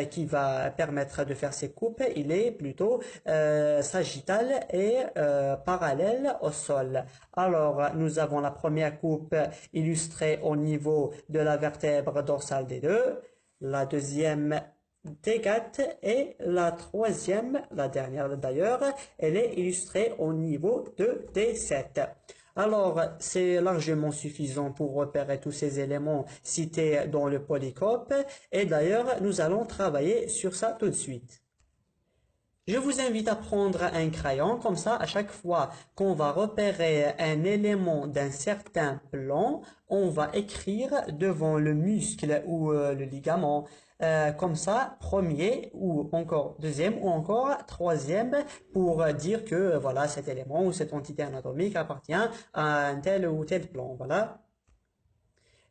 qui va permettre de faire ces coupes, il est plutôt sagittal et parallèle au sol. Alors, nous avons la première coupe illustrée au niveau de la vertèbre dorsale des deux, la deuxième D4 et la troisième, la dernière d'ailleurs, elle est illustrée au niveau de D7. Alors, c'est largement suffisant pour repérer tous ces éléments cités dans le polycope et d'ailleurs, nous allons travailler sur ça tout de suite. Je vous invite à prendre un crayon, comme ça, à chaque fois qu'on va repérer un élément d'un certain plan, on va écrire devant le muscle ou le ligament, comme ça, premier ou encore deuxième ou encore troisième, pour dire que voilà, cet élément ou cette entité anatomique appartient à un tel ou tel plan. Voilà.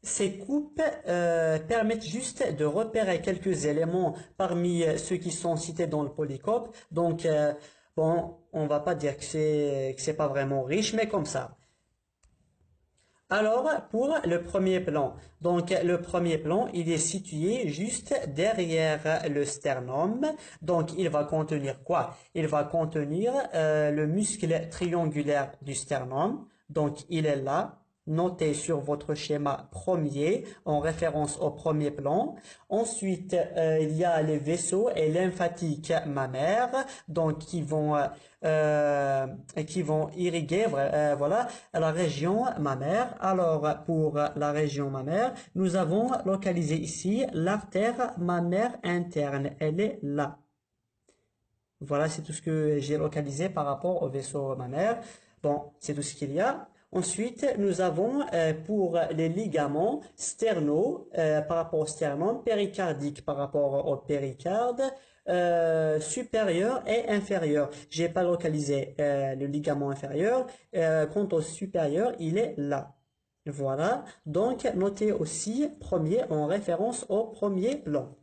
Ces coupes permettent juste de repérer quelques éléments parmi ceux qui sont cités dans le polycope. Donc, bon, on va pas dire que c'est pas vraiment riche, mais comme ça. Alors, pour le premier plan, donc le premier plan, il est situé juste derrière le sternum. Donc, il va contenir quoi? Il va contenir le muscle triangulaire du sternum. Donc, il est là. Notez sur votre schéma premier en référence au premier plan. Ensuite, il y a les vaisseaux et lymphatiques mammaires, donc qui vont irriguer voilà la région mammaire. Alors pour la région mammaire, nous avons localisé ici l'artère mammaire interne. Elle est là. Voilà, c'est tout ce que j'ai localisé par rapport au vaisseau mammaire. Bon, c'est tout ce qu'il y a. Ensuite, nous avons pour les ligaments sternaux par rapport au sternum, péricardique par rapport au péricarde, supérieur et inférieur. J'ai pas localisé le ligament inférieur. Quant au supérieur, il est là. Voilà. Donc, notez aussi premier en référence au premier plan.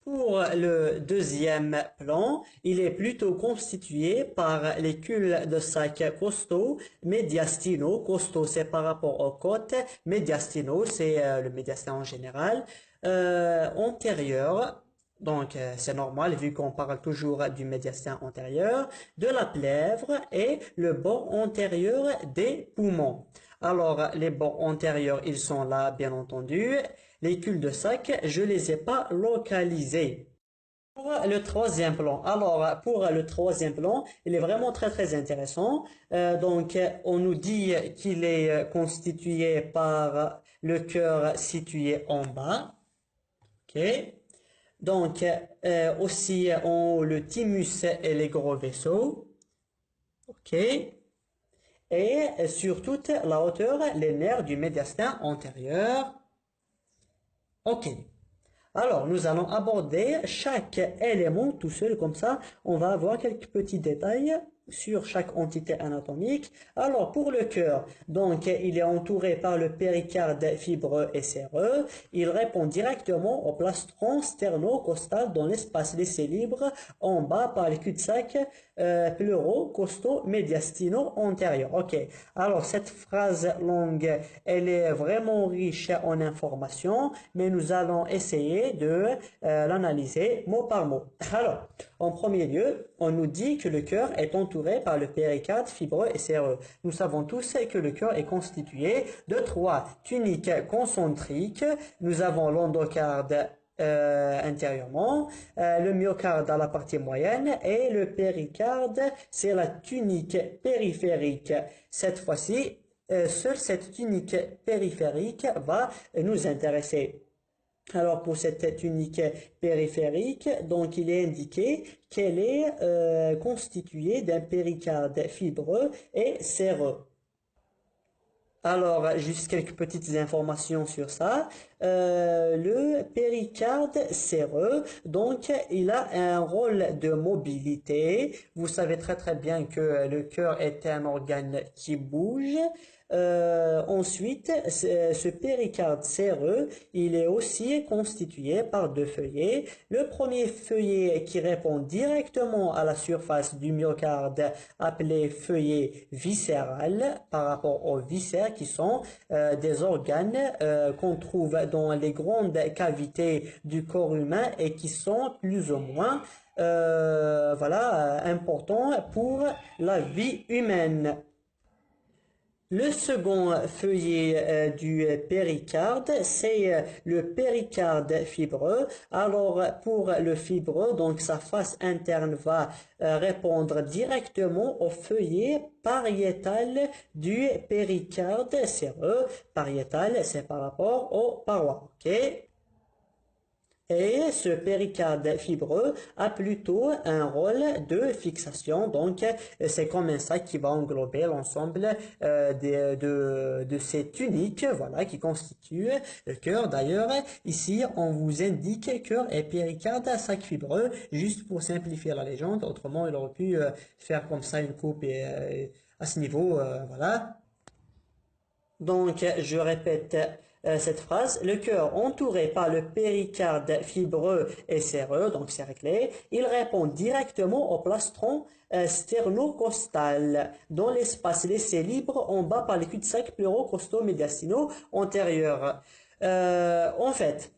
Pour le deuxième plan, il est plutôt constitué par les cul-de-sac costaux, médiastinaux. Costaux, c'est par rapport aux côtes. Médiastinaux, c'est le médiastin en général. Antérieur, donc c'est normal vu qu'on parle toujours du médiastin antérieur, de la plèvre et le bord antérieur des poumons. Alors, les bords antérieurs, ils sont là, bien entendu. Les cul-de-sac, je les ai pas localisés. Pour le troisième plan, alors pour le troisième plan, il est vraiment très intéressant. Donc, on nous dit qu'il est constitué par le cœur situé en bas. Ok. Donc, aussi en haut, le thymus et les gros vaisseaux. Ok. Et sur toute la hauteur, les nerfs du médiastin antérieur. Ok. Alors, nous allons aborder chaque élément tout seul, comme ça, on va avoir quelques petits détails sur chaque entité anatomique. Alors, pour le cœur, donc, il est entouré par le péricarde fibreux et séreux. Il répond directement au plastron sterno-costal dans l'espace laissé libre en bas par les cul-de-sac pleuro-costo-médiastino-antérieur. Ok. Alors, cette phrase longue, elle est vraiment riche en informations, mais nous allons essayer de l'analyser mot par mot. Alors, en premier lieu, on nous dit que le cœur est entouré par le péricarde fibreux et séreux. Nous savons tous que le cœur est constitué de 3 tuniques concentriques. Nous avons l'endocarde intérieurement, le myocarde à la partie moyenne et le péricarde, c'est la tunique périphérique. Cette fois-ci, seule cette tunique périphérique va nous intéresser. Alors pour cette tunique périphérique, donc il est indiqué qu'elle est constituée d'un péricarde fibreux et séreux. Alors, juste quelques petites informations sur ça. Le péricarde séreux, donc, il a un rôle de mobilité. Vous savez très bien que le cœur est un organe qui bouge. Ensuite, ce péricarde séreux, il est aussi constitué par 2 feuillets. Le premier feuillet qui répond directement à la surface du myocarde, appelé feuillet viscéral, par rapport aux viscères qui sont des organes qu'on trouve dans les grandes cavités du corps humain et qui sont plus ou moins importants pour la vie humaine. Le second feuillet du péricarde, c'est le péricarde fibreux. Alors, pour le fibreux, donc sa face interne va répondre directement au feuillet pariétal du péricarde séreux. Pariétal, c'est par rapport aux parois, ok? Et ce péricarde fibreux a plutôt un rôle de fixation, donc c'est comme un sac qui va englober l'ensemble de ces tuniques, voilà, qui constituent le cœur. D'ailleurs, ici, on vous indique cœur et péricarde à sac fibreux, juste pour simplifier la légende. Autrement, il aurait pu faire comme ça une coupe à ce niveau, voilà. Donc, je répète cette phrase. Le cœur entouré par le péricarde fibreux et séreux, donc cerclé, il répond directement au plastron sternocostal dans l'espace laissé libre en bas par les cul-de-sac pleuro-costo-médiastinaux antérieurs. En fait,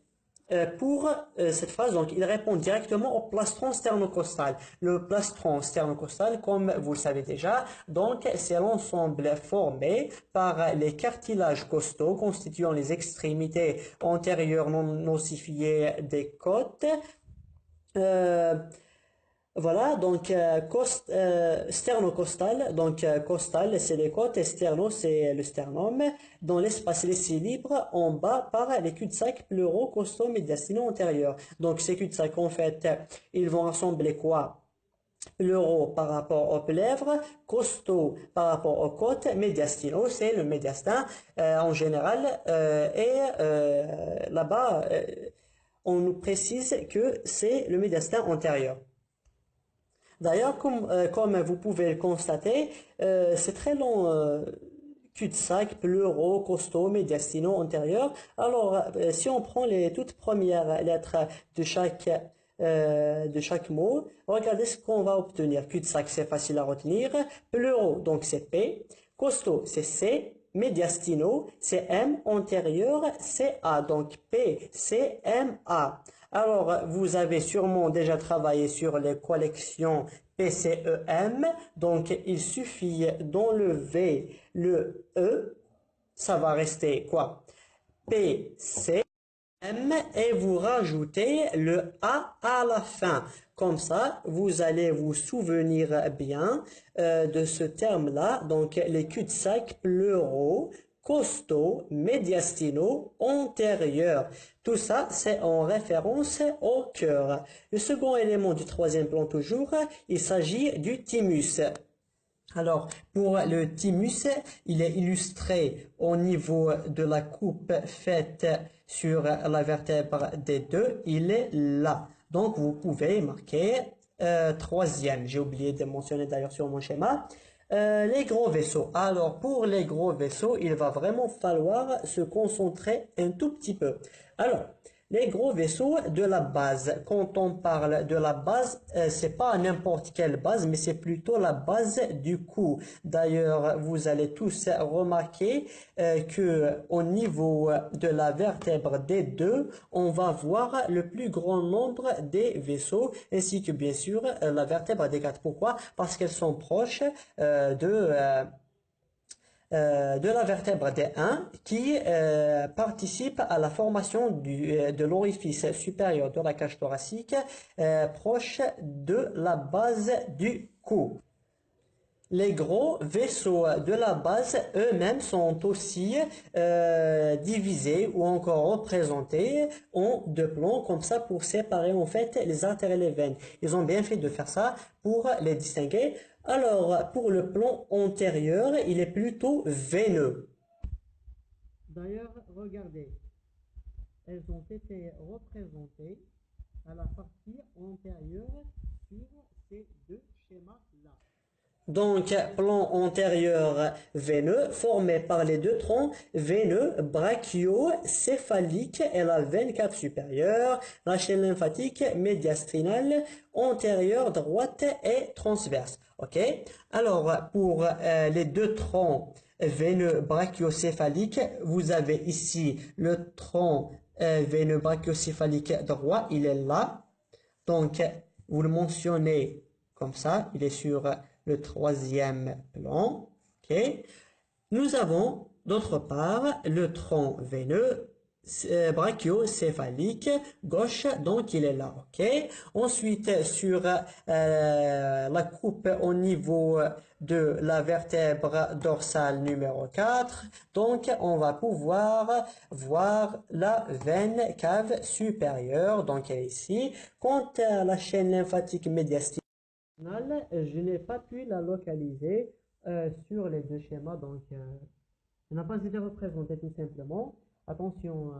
pour cette phrase, donc, il répond directement au plastron sternocostal. Le plastron sternocostal, comme vous le savez déjà, donc, c'est l'ensemble formé par les cartilages costaux constituant les extrémités antérieures non ossifiées des côtes. Voilà, donc sternocostal, donc costal c'est les côtes et sterno c'est le sternum, dans l'espace laissé libre en bas par les cul-de-sac pleuro-costo-médiastinaux antérieurs. Donc ces cul-de-sac en fait, ils vont rassembler quoi? Pleuro par rapport aux lèvres, costo par rapport aux côtes, médiastinaux c'est le médiastin en général et là-bas on nous précise que c'est le médiastin antérieur. D'ailleurs, comme vous pouvez le constater, c'est très long, cul-de-sac, pleuro, costo, médiastinaux, antérieur. Alors, si on prend les toutes premières lettres de chaque mot, regardez ce qu'on va obtenir. Cul-de-sac, c'est facile à retenir. Pleuro, donc c'est P. Costo, c'est C. Médiastinaux, c'est M. Antérieur, c'est A. Donc, P, C, M, A. Alors, vous avez sûrement déjà travaillé sur les collections PCEM, donc il suffit d'enlever le E, ça va rester quoi? PCM et vous rajoutez le A à la fin. Comme ça, vous allez vous souvenir bien de ce terme-là, donc les cul-de-sac pleuraux, costaux, médiastinaux, antérieurs. Tout ça, c'est en référence au cœur. Le second élément du troisième plan toujours, il s'agit du thymus. Alors, pour le thymus, il est illustré au niveau de la coupe faite sur la vertèbre D2. Il est là. Donc, vous pouvez marquer troisième. J'ai oublié de mentionner d'ailleurs sur mon schéma. Les gros vaisseaux. Alors, pour les gros vaisseaux, il va vraiment falloir se concentrer un tout petit peu. Alors, les gros vaisseaux de la base. Quand on parle de la base, c'est pas n'importe quelle base, mais c'est plutôt la base du cou. D'ailleurs, vous allez tous remarquer que au niveau de la vertèbre D2, on va voir le plus grand nombre des vaisseaux, ainsi que bien sûr la vertèbre D4. Pourquoi? Parce qu'elles sont proches de la vertèbre D1 qui participe à la formation de l'orifice supérieur de la cage thoracique proche de la base du cou. Les gros vaisseaux de la base eux-mêmes sont aussi divisés ou encore représentés en deux plans comme ça pour séparer en fait les artères et les veines. Ils ont bien fait de faire ça pour les distinguer. Alors, pour le plan antérieur, il est plutôt veineux. D'ailleurs, regardez, elles ont été représentées à la partie antérieure sur ces deux schémas-là. Donc, plan antérieur veineux formé par les deux troncs veineux brachiocéphalique et la veine cave supérieure, la chaîne lymphatique médiastinale antérieure droite et transverse. Ok? Alors, pour les deux troncs veineux brachiocéphaliques, vous avez ici le tronc veineux brachiocéphalique droit, il est là. Donc, vous le mentionnez comme ça, il est sur le troisième plan. Ok. Nous avons d'autre part le tronc veineux brachiocéphalique gauche, donc il est là. Ok. Ensuite, sur la coupe au niveau de la vertèbre dorsale numéro 4, donc on va pouvoir voir la veine cave supérieure, donc elle est ici. Quant à la chaîne lymphatique médiastinale, je n'ai pas pu la localiser sur les deux schémas, donc elle n'a pas été représentée tout simplement. Attention,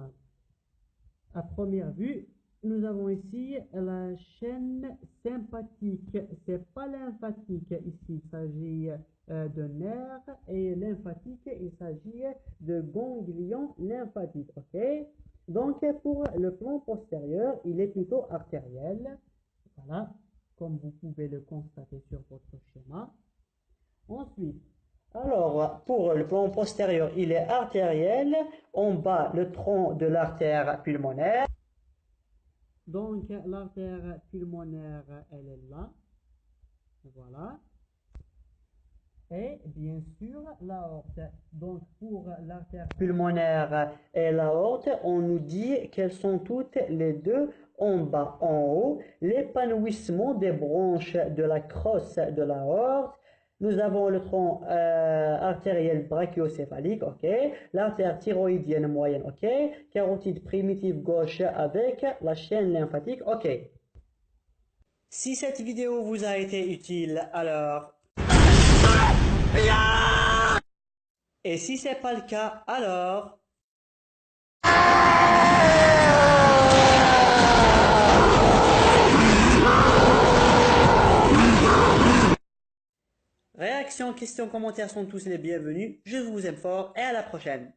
à première vue, nous avons ici la chaîne sympathique. C'est pas lymphatique ici, il s'agit de nerfs, et lymphatique, il s'agit de ganglion lymphatique. Ok. Donc pour le plan postérieur, il est plutôt artériel. Voilà, comme vous pouvez le constater sur votre schéma. Ensuite, alors pour le plan postérieur, il est artériel. En bas, le tronc de l'artère pulmonaire. Donc l'artère pulmonaire, elle est là. Voilà. Et bien sûr, l'aorte. Donc pour l'artère pulmonaire et l'aorte, on nous dit qu'elles sont toutes les deux en bas, en haut. L'épanouissement des branches de la crosse de l'aorte. Nous avons le tronc artériel brachiocéphalique, ok. L'artère thyroïdienne moyenne, ok. Carotide primitive gauche avec la chaîne lymphatique, ok. Si cette vidéo vous a été utile, alors... Et si c'est pas le cas, alors... Réactions, questions, commentaires sont tous les bienvenus. Je vous aime fort et à la prochaine.